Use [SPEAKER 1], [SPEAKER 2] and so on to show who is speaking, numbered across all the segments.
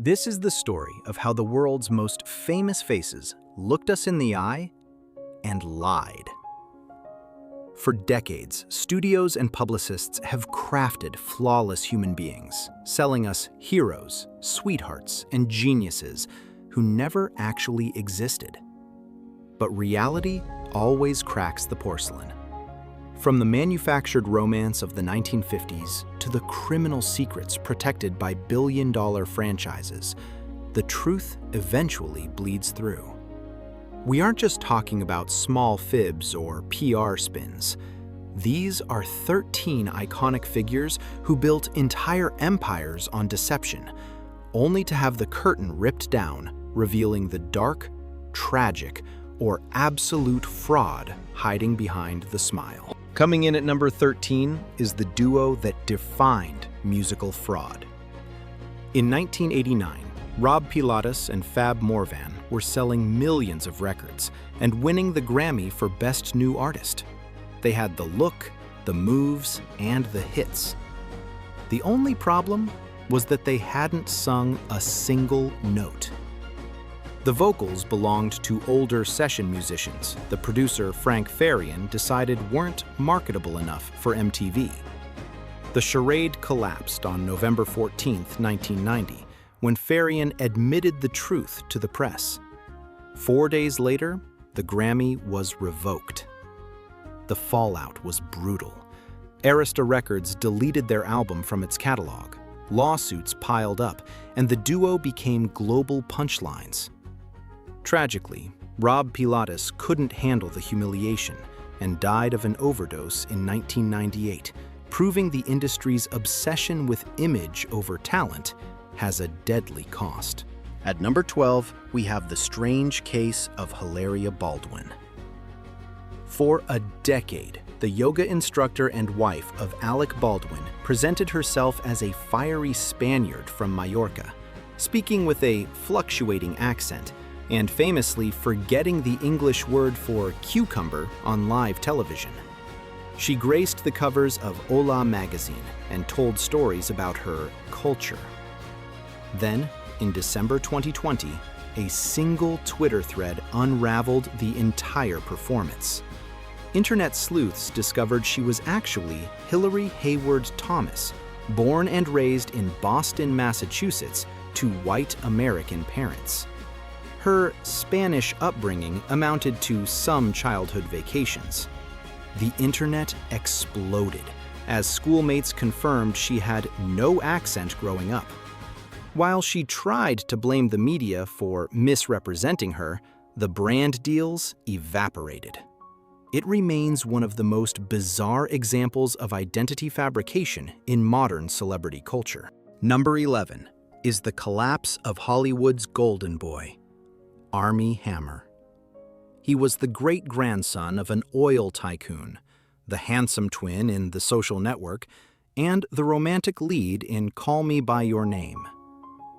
[SPEAKER 1] This is the story of how the world's most famous faces looked us in the eye and lied. For decades, studios and publicists have crafted flawless human beings, selling us heroes, sweethearts, and geniuses who never actually existed. But reality always cracks the porcelain. From the manufactured romance of the 1950s to the criminal secrets protected by billion-dollar franchises, the truth eventually bleeds through. We aren't just talking about small fibs or PR spins. These are 13 iconic figures who built entire empires on deception, only to have the curtain ripped down, revealing the dark, tragic, or absolute fraud hiding behind the smile. Coming in at number 13 is the duo that defined musical fraud. In 1989, Rob Pilatus and Fab Morvan were selling millions of records and winning the Grammy for Best New Artist. They had the look, the moves, and the hits. The only problem was that they hadn't sung a single note. The vocals belonged to older session musicians the producer Frank Farian decided weren't marketable enough for MTV. The charade collapsed on November 14, 1990, when Farian admitted the truth to the press. 4 days later, the Grammy was revoked. The fallout was brutal. Arista Records deleted their album from its catalog. Lawsuits piled up, and the duo became global punchlines. Tragically, Rob Pilatus couldn't handle the humiliation and died of an overdose in 1998, proving the industry's obsession with image over talent has a deadly cost. At number 12, we have the strange case of Hilaria Baldwin. For a decade, the yoga instructor and wife of Alec Baldwin presented herself as a fiery Spaniard from Mallorca, speaking with a fluctuating accent, and famously forgetting the English word for cucumber on live television. She graced the covers of Hola magazine and told stories about her culture. Then, in December 2020, a single Twitter thread unraveled the entire performance. Internet sleuths discovered she was actually Hillary Hayward Thomas, born and raised in Boston, Massachusetts, to white American parents. Her Spanish upbringing amounted to some childhood vacations. The internet exploded as schoolmates confirmed she had no accent growing up. While she tried to blame the media for misrepresenting her, the brand deals evaporated. It remains one of the most bizarre examples of identity fabrication in modern celebrity culture. Number 11 is the collapse of Hollywood's golden boy, Armie Hammer. He was the great-grandson of an oil tycoon, the handsome twin in The Social Network, and the romantic lead in Call Me By Your Name.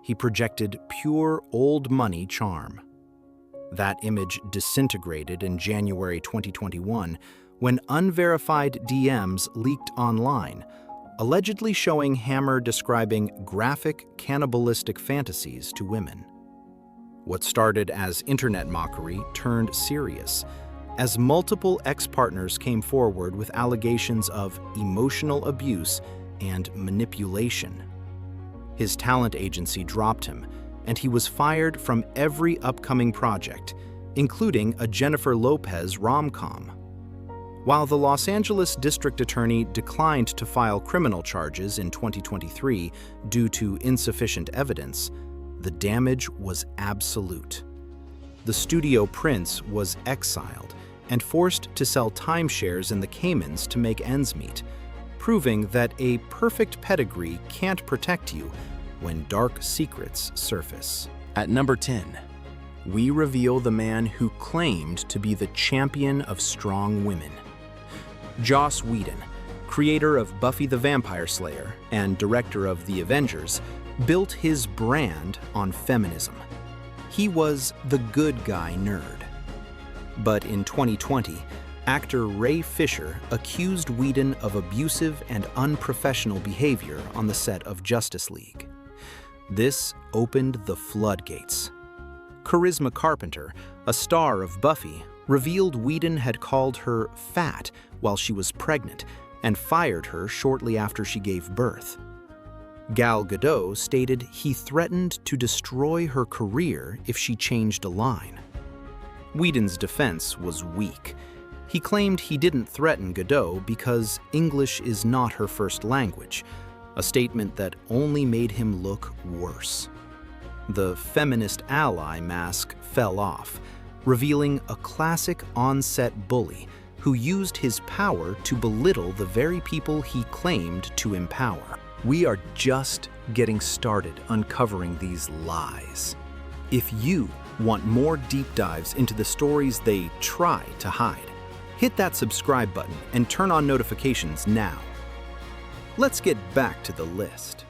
[SPEAKER 1] He projected pure old money charm. That image disintegrated in January 2021 when unverified DMs leaked online, allegedly showing Hammer describing graphic, cannibalistic fantasies to women. What started as internet mockery turned serious, as multiple ex-partners came forward with allegations of emotional abuse and manipulation. His talent agency dropped him, and he was fired from every upcoming project, including a Jennifer Lopez rom-com. While the Los Angeles District Attorney declined to file criminal charges in 2023 due to insufficient evidence, the damage was absolute. The studio prince was exiled and forced to sell timeshares in the Caymans to make ends meet, proving that a perfect pedigree can't protect you when dark secrets surface. At number 10, we reveal the man who claimed to be the champion of strong women. Joss Whedon, creator of Buffy the Vampire Slayer and director of The Avengers, built his brand on feminism. He was the good guy nerd. But in 2020, actor Ray Fisher accused Whedon of abusive and unprofessional behavior on the set of Justice League. This opened the floodgates. Charisma Carpenter, a star of Buffy, revealed Whedon had called her fat while she was pregnant and fired her shortly after she gave birth. Gal Gadot stated he threatened to destroy her career if she changed a line. Whedon's defense was weak. He claimed he didn't threaten Gadot because English is not her first language, a statement that only made him look worse. The feminist ally mask fell off, revealing a classic on-set bully who used his power to belittle the very people he claimed to empower. We are just getting started uncovering these lies. If you want more deep dives into the stories they try to hide, hit that subscribe button and turn on notifications now. Let's get back to the list.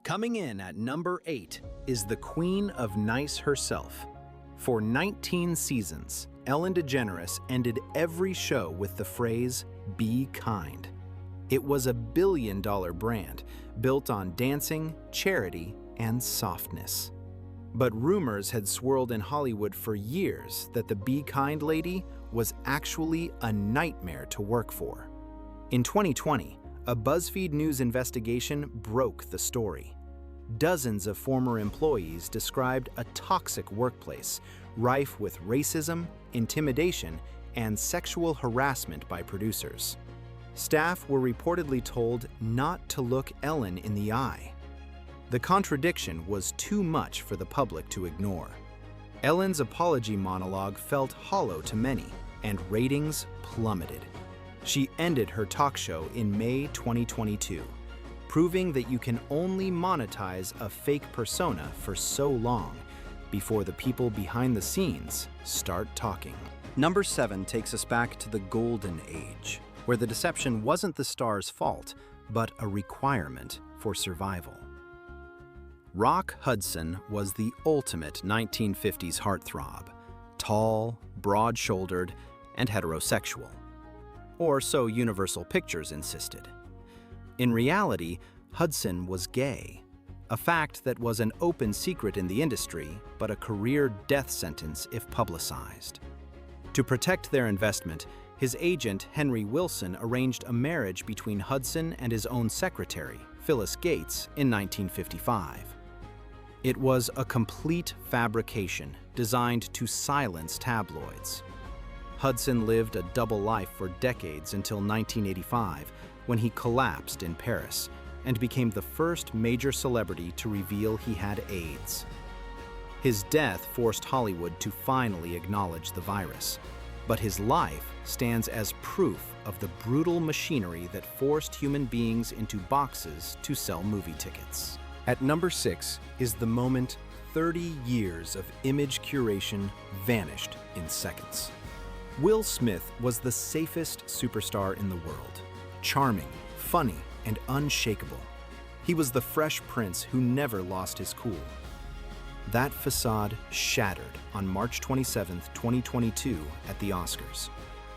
[SPEAKER 1] Coming in at number 8 is the Queen of Nice herself. For 19 seasons, Ellen DeGeneres ended every show with the phrase, "Be kind." It was a billion-dollar brand built on dancing, charity, and softness. But rumors had swirled in Hollywood for years that the Be Kind lady was actually a nightmare to work for. In 2020, a BuzzFeed News investigation broke the story. Dozens of former employees described a toxic workplace, rife with racism, intimidation, and sexual harassment by producers. Staff were reportedly told not to look Ellen in the eye. The contradiction was too much for the public to ignore. Ellen's apology monologue felt hollow to many, and ratings plummeted. She ended her talk show in May 2022, proving that you can only monetize a fake persona for so long before the people behind the scenes start talking. Number 7 takes us back to the golden age, where the deception wasn't the star's fault, but a requirement for survival. Rock Hudson was the ultimate 1950s heartthrob, tall, broad-shouldered, and heterosexual. Or so Universal Pictures insisted. In reality, Hudson was gay, a fact that was an open secret in the industry, but a career death sentence if publicized. To protect their investment, his agent, Henry Wilson, arranged a marriage between Hudson and his own secretary, Phyllis Gates, in 1955. It was a complete fabrication designed to silence tabloids. Hudson lived a double life for decades until 1985, when he collapsed in Paris and became the first major celebrity to reveal he had AIDS. His death forced Hollywood to finally acknowledge the virus, but his life stands as proof of the brutal machinery that forced human beings into boxes to sell movie tickets. At number 6 is the moment 30 years of image curation vanished in seconds. Will Smith was the safest superstar in the world. Charming, funny, and unshakable. He was the fresh prince who never lost his cool. That facade shattered on March 27, 2022 at the Oscars.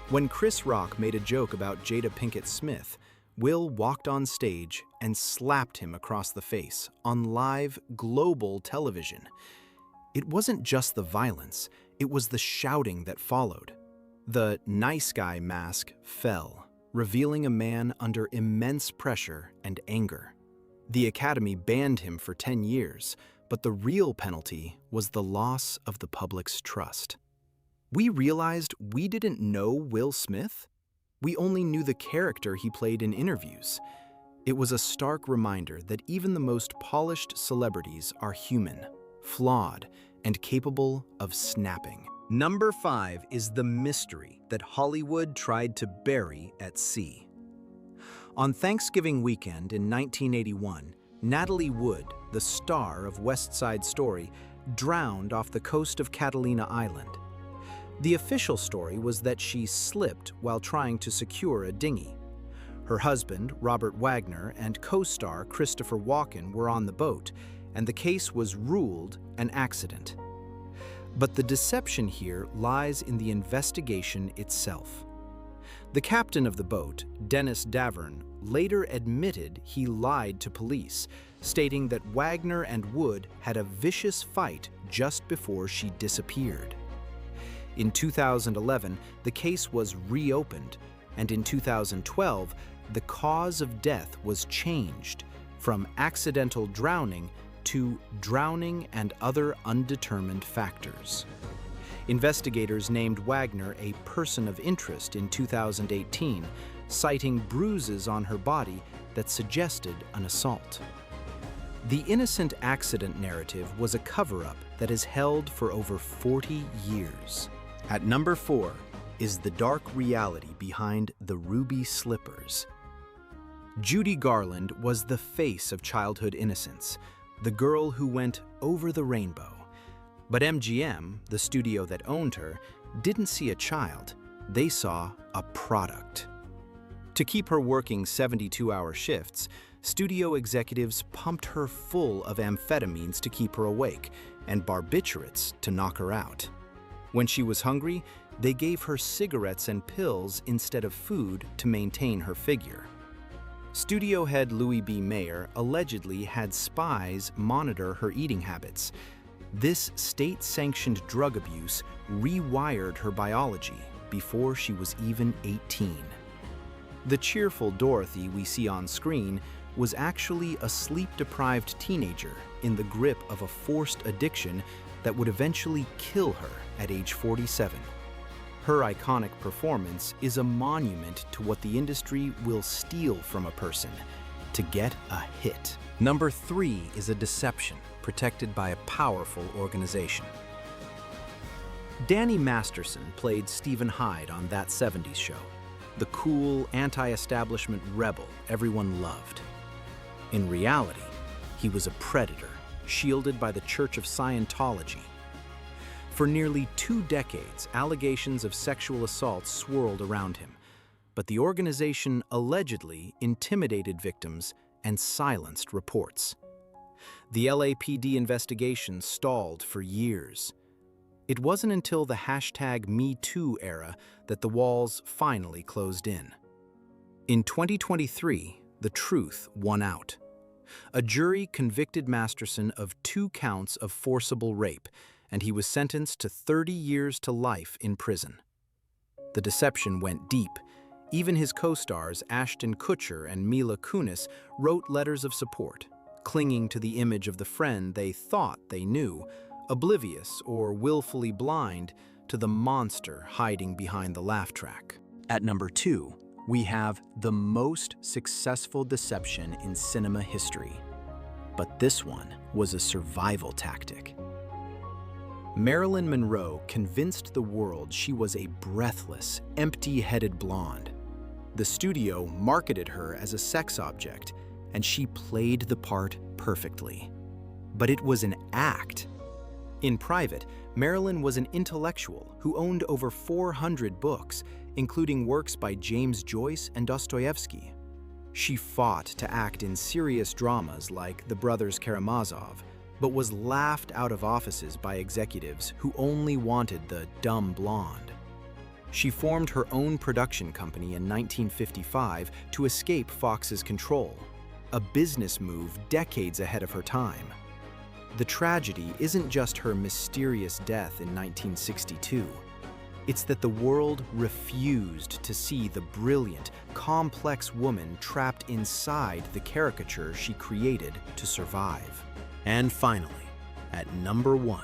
[SPEAKER 1] When Chris Rock made a joke about Jada Pinkett Smith, Will walked on stage and slapped him across the face on live global television. It wasn't just the violence, it was the shouting that followed. The nice guy mask fell, revealing a man under immense pressure and anger. The Academy banned him for 10 years, but the real penalty was the loss of the public's trust. We realized we didn't know Will Smith. We only knew the character he played in interviews. It was a stark reminder that even the most polished celebrities are human, flawed, and capable of snapping. Number 5 is the mystery that Hollywood tried to bury at sea. On Thanksgiving weekend in 1981, Natalie Wood, the star of West Side Story, drowned off the coast of Catalina Island. The official story was that she slipped while trying to secure a dinghy. Her husband, Robert Wagner, and co-star Christopher Walken were on the boat, and the case was ruled an accident. But the deception here lies in the investigation itself. The captain of the boat, Dennis Davern, later admitted he lied to police, stating that Wagner and Wood had a vicious fight just before she disappeared. In 2011, the case was reopened, and in 2012, the cause of death was changed from accidental drowning to drowning and other undetermined factors. Investigators named Wagner a person of interest in 2018, citing bruises on her body that suggested an assault. The innocent accident narrative was a cover-up that has held for over 40 years. At number 4 is the dark reality behind the ruby slippers. Judy Garland was the face of childhood innocence, the girl who went over the rainbow. But MGM, the studio that owned her, didn't see a child, they saw a product. To keep her working 72-hour shifts, studio executives pumped her full of amphetamines to keep her awake and barbiturates to knock her out. When she was hungry, they gave her cigarettes and pills instead of food to maintain her figure. Studio head Louis B. Mayer allegedly had spies monitor her eating habits. This state-sanctioned drug abuse rewired her biology before she was even 18. The cheerful Dorothy we see on screen was actually a sleep-deprived teenager in the grip of a forced addiction that would eventually kill her at age 47. Her iconic performance is a monument to what the industry will steal from a person to get a hit. Number 3 is a deception protected by a powerful organization. Danny Masterson played Stephen Hyde on That 70s Show, the cool, anti-establishment rebel everyone loved. In reality, he was a predator, shielded by the Church of Scientology. For nearly 2 decades, allegations of sexual assault swirled around him, but the organization allegedly intimidated victims and silenced reports. The LAPD investigation stalled for years. It wasn't until the #MeToo era that the walls finally closed in. In 2023, the truth won out. A jury convicted Masterson of 2 counts of forcible rape, and he was sentenced to 30 years to life in prison. The deception went deep. Even his co-stars Ashton Kutcher and Mila Kunis wrote letters of support, clinging to the image of the friend they thought they knew, oblivious or willfully blind to the monster hiding behind the laugh track. At number 2, we have the most successful deception in cinema history. But this one was a survival tactic. Marilyn Monroe convinced the world she was a breathless, empty-headed blonde. The studio marketed her as a sex object, and she played the part perfectly. But it was an act. In private, Marilyn was an intellectual who owned over 400 books, including works by James Joyce and Dostoevsky. She fought to act in serious dramas like The Brothers Karamazov, but was laughed out of offices by executives who only wanted the dumb blonde. She formed her own production company in 1955 to escape Fox's control, a business move decades ahead of her time. The tragedy isn't just her mysterious death in 1962. It's that the world refused to see the brilliant, complex woman trapped inside the caricature she created to survive. And finally, at number 1,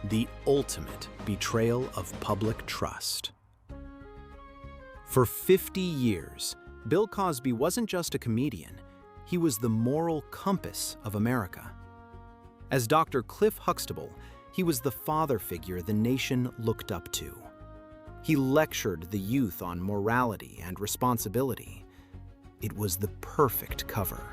[SPEAKER 1] the ultimate betrayal of public trust. For 50 years, Bill Cosby wasn't just a comedian, he was the moral compass of America. As Dr. Cliff Huxtable, he was the father figure the nation looked up to. He lectured the youth on morality and responsibility. It was the perfect cover.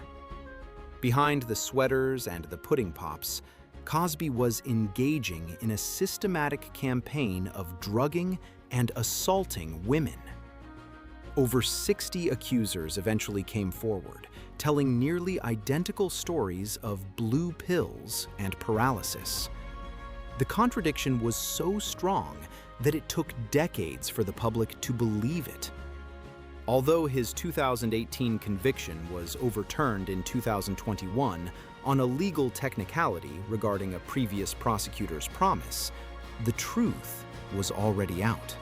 [SPEAKER 1] Behind the sweaters and the pudding pops, Cosby was engaging in a systematic campaign of drugging and assaulting women. Over 60 accusers eventually came forward, telling nearly identical stories of blue pills and paralysis. The contradiction was so strong that it took decades for the public to believe it. Although his 2018 conviction was overturned in 2021 on a legal technicality regarding a previous prosecutor's promise, the truth was already out.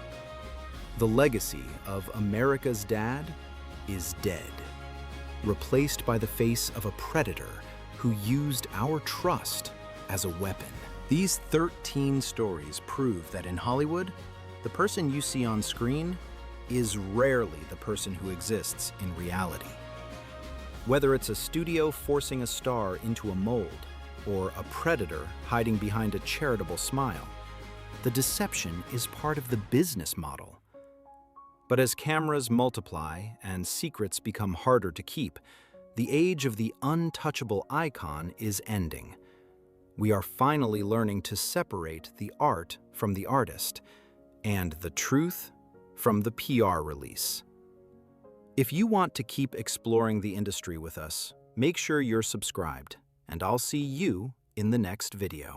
[SPEAKER 1] The legacy of America's dad is dead, replaced by the face of a predator who used our trust as a weapon. These 13 stories prove that in Hollywood, the person you see on screen is rarely the person who exists in reality. Whether it's a studio forcing a star into a mold or a predator hiding behind a charitable smile, the deception is part of the business model. But as cameras multiply and secrets become harder to keep, the age of the untouchable icon is ending. We are finally learning to separate the art from the artist and the truth from the PR release. If you want to keep exploring the industry with us, make sure you're subscribed, and I'll see you in the next video.